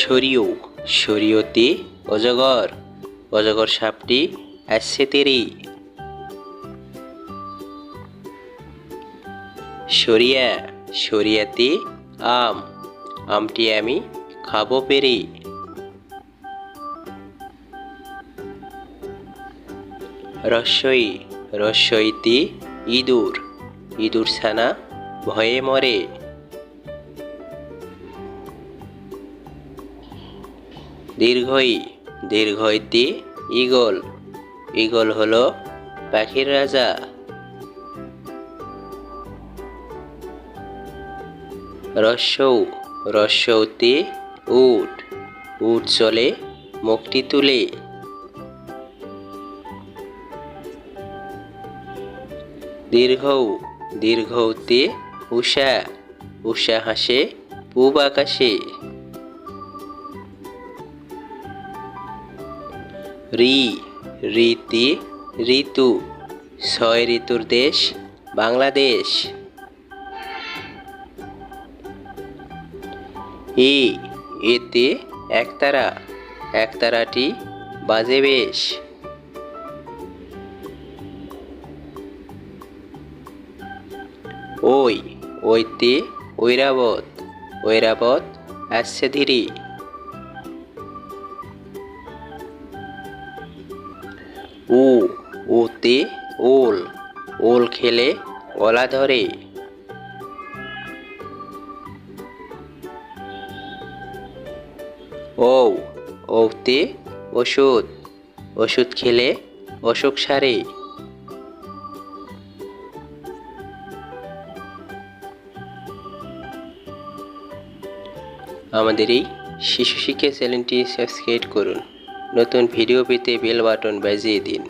সরিও সরিয়তে অজগর অজগর সাপটি আসছে তেরে। সরিয়া সরিয়াতে আম আমটি আমি খাবো পেরে। রস্যই রস্যইতে ইঁদুর ইঁদুর ছানা ভয়ে মরে। দীর্ঘই দীর্ঘইতে ঈগল ঈগল হলো পাখির রাজা। রস্যৌ রস্যৌতে উট উট চলে মুখটি তুলে। দীর্ঘৌ দীর্ঘৌতে উষা উষা হাসে পূব আকাশে। রি রিতে ঋতু ছয় ঋতুর দেশ বাংলাদেশ। এতে একতারা একতারাটি বাজে বেশ। ওই ওইতে ঐরাবত ঐরাবত আসছে ধীরে। ওতে ওল ওল খেলে গলা ধরে। ওতে ওষুধ ওষুধ খেলে অসুখ সারে। আমাদের এই শিশু শিক্ষা চ্যানেলটি সাবস্ক্রাইব করুন। নতুন ভিডিও পেতে বেল বাটন বাজিয়ে দিন।